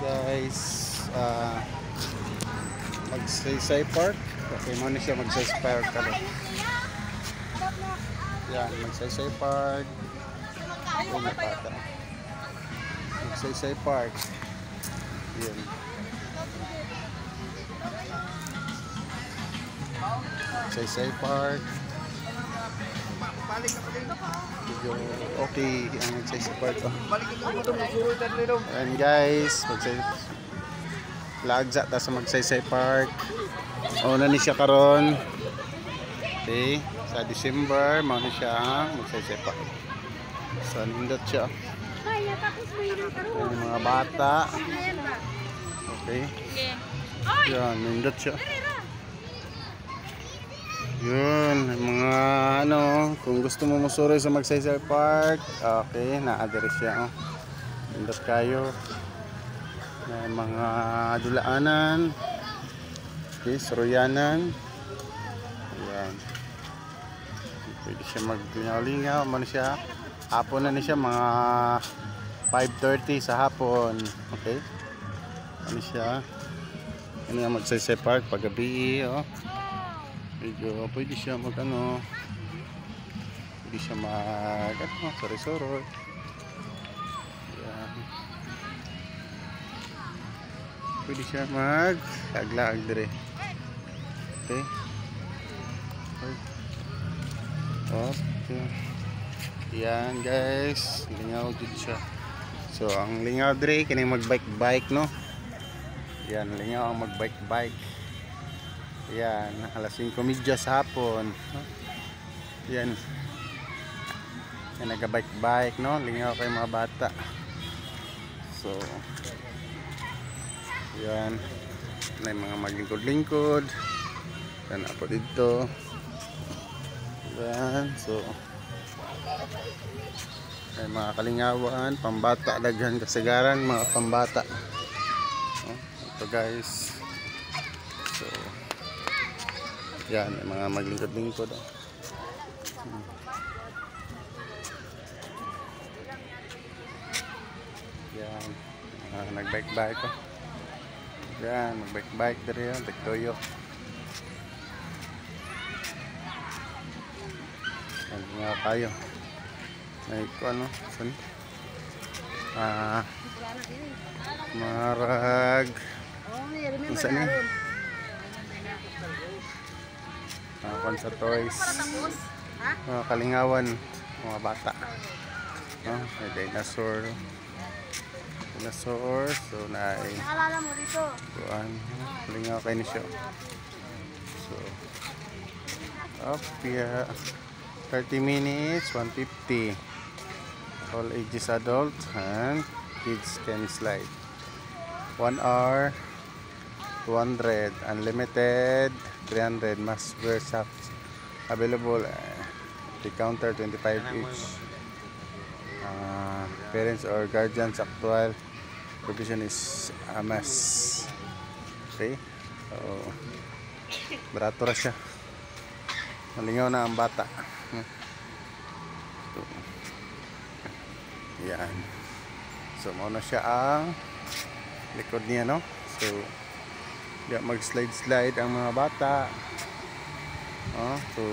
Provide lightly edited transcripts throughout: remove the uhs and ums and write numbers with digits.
guys, Magsaysay Park. Okay, mo na siya Magsaysay Park kalo. Yan, Magsaysay Park. Magsaysay Park. Yan. Magsaysay Park. Okay, ang Magsaysay Park. And guys, Magsaysay ta sa Magsaysay Park. Una ni siya karon. Okay, sa December, mao ni siya ang Magsaysay Park. So, nindot siya. Yung mga bata. Okay. Yan, nindot siya. Yun, mga ano, kung gusto mo musuroy sa Magsaysay Park, okay, na-address siya. Nindot kayo. May mga dulaanan. Okay, suroyanan. Ayan. Pwede siya maglingaw-lingaw. Ano siya? Hapon na siya, mga 5:30 sa hapon. Okay? Ano siya? Ano yung Magsaysay Park paggabi, oh. Pwede siya mag ano. Pwede siya mag ano, sorry. Ayan. Pwede siya mag aglaag dire. Okay? Okay. Yan guys, lingaw dito siya. So ang lingaw dire kini magbike no. Yan, lingaw ang magbike. Yan, alas 5:30 sa hapon. Yan. Yan nagbike no, lingaw kay mga bata. So yan, may mga maglingkod-lingkod. Yan ako dito. Yan, so may mga kalingawan, pambata, daghan kasagaran, mga pambata. Ito guys. So yan, may mga maglingkod-lingkod. Yan, nagbike-bike ko. Yan, magbike-bike dito yan, tagtoyo. Yan, mga tayo. Ay, ano, saan? Marag. Saan ni? Sa toys. Mga kalingawan, mga bata. May dinosaur. So na ay naalala mo dito. Lingaw kayo ni siya. So up here 30 minutes 150. All ages adult and kids can slide. 1 hour 200, unlimited 300, must wear socks. Available the counter 25 each. Parents or guardians actual provision is a must. Okay, so barato ra siya, malingaw na ang bata. So, yan, so mauna siya ang likod niya no. So diya mag-slide ang mga bata. So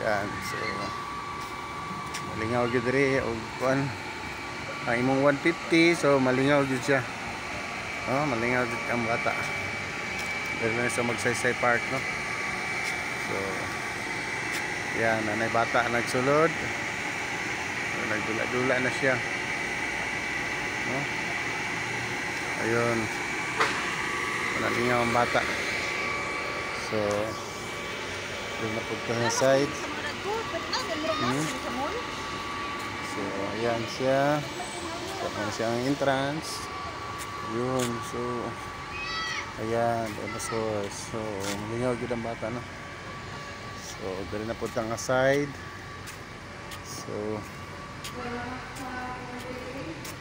yan, so malingaw gid diri og kuan ang imong 150, so malingaw gid siya. Malingaw gid ang bata. Dili sa Magsaysay Park no. So yan, nanay bata nagsulod. So, nagdula-dula na siya. Ayun. Malingaw ang bata. So doon na punta sa side. So ayan siya. So ayan siya ang entrance. Yun. So ayan, dinosaur. So malingaw gid ang bata no. So dali na punta nga side. So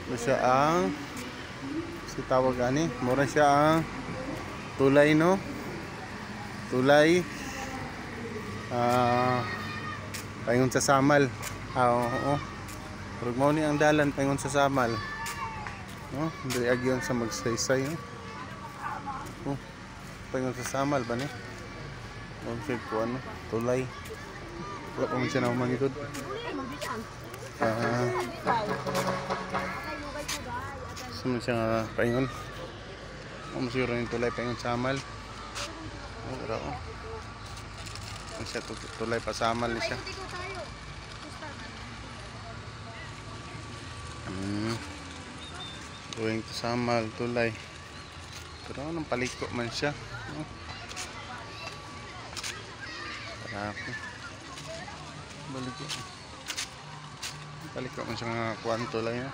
ito siya ang tawag ani, mura siya ang tulay no. Tulay paingon sa Samal. Oo. Pero mo ni ang dalan paingon sa Samal. Oh, diri agyon sa magsaysay. Oh, paingon sa samal ba ni? Oh, sige ko ano, tulay. Wala pa man siya na umangitod. Sumun siya nga paingon. Siguro yung tulay paingon samal. Oh, dara oh. Ang siya tulay pa samal ni siya. Going to samal tulay. Pero anong paliko man siya. Oh. Ako. Balik ko. Balik ko man siya nga kuwan tulay na.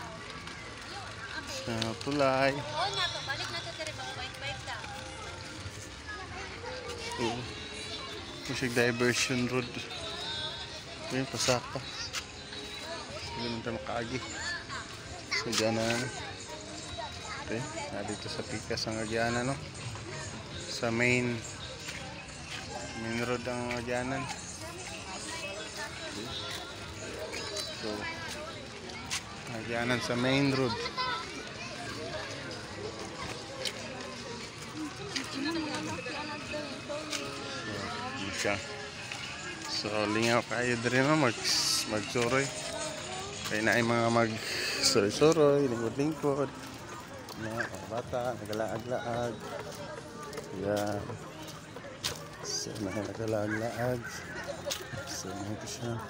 Sa tulay. Oo na to, balik na to diri ba bike lang. Oo. Music diversion road. Ayun, pasaka. Hindi naman tayo makaagi. So, dyan na. Okay, dito sa Pikas ang agyanan, no? Sa main road ang agyanan. Okay. So, agyanan sa main road. So, lingaw kayo din na magsuroy. Kaya na ay mga magsuroy-suroy, lingkod-lingkod. Mga bata, nagalaag-laag. Yan. So, nagalaag-laag. So, ito siya.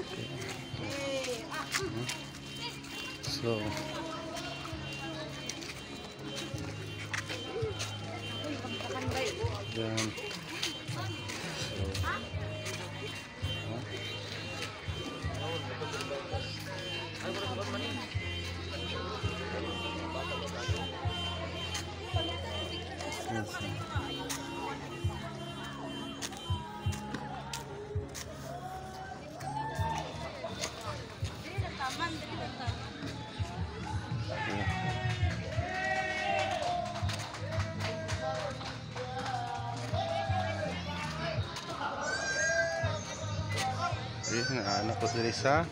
Okay. So, yan. Anak ko diri sa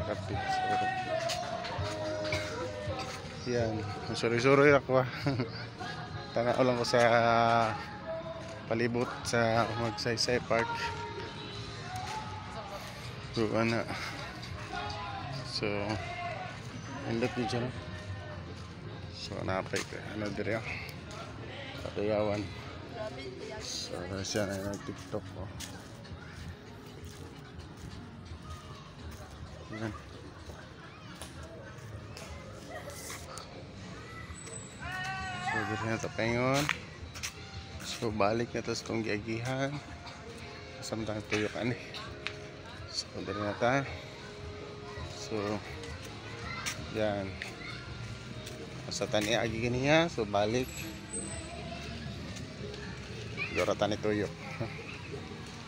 kapit. Yan, sorry ako. Tanaw lang ko sa palibot sa Magsaysay Park. So, ana. So, indot din siya, no? So, napay ko. Ano diri ako? Katuyawan. So, siya na nag-tiktok ko. Yan. So, dito na ito paingon. So, balik na ito sa itong giagihan. Samtang tuyo ka ni. So, dito na tayo. So, yan. Sa tani agi niya. So, balik. Dora tani tuyo.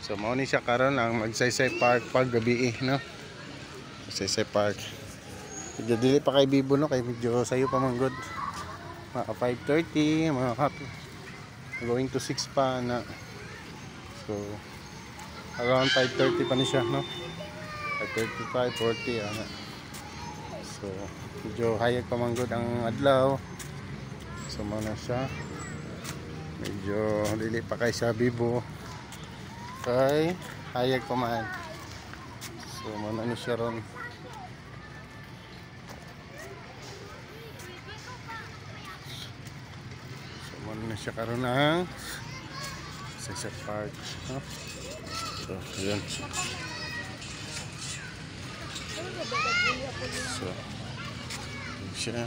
So, mauni siya karon ang Magsaysay Park pag gabi, no? Magsaysay Park. Medyo dili pa kay Bibo, no? Kay medyo sayo pa manggod. Mga 5:30, mga going to 6 pa na. So, around 5:30 pa ni siya, no? 5:35, 40, ano. So, medyo hayag pa manggod ang adlaw. So, muna siya. Medyo dili pa kay sa Bibo. Kay hayag pa man. So, muna ni siya ron. Na siya karon ng Magsaysay Park, no? So, yun. So, yun siya.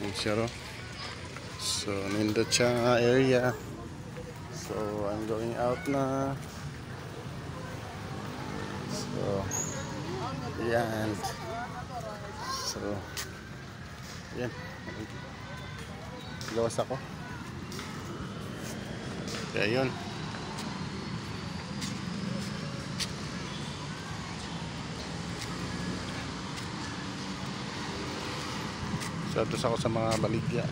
Yun siya ro. So, nindot siya nga area. So, I'm going out na. So, yan. So, yan. Gawas ako. Kaya yun. So, atos ako sa mga baligya.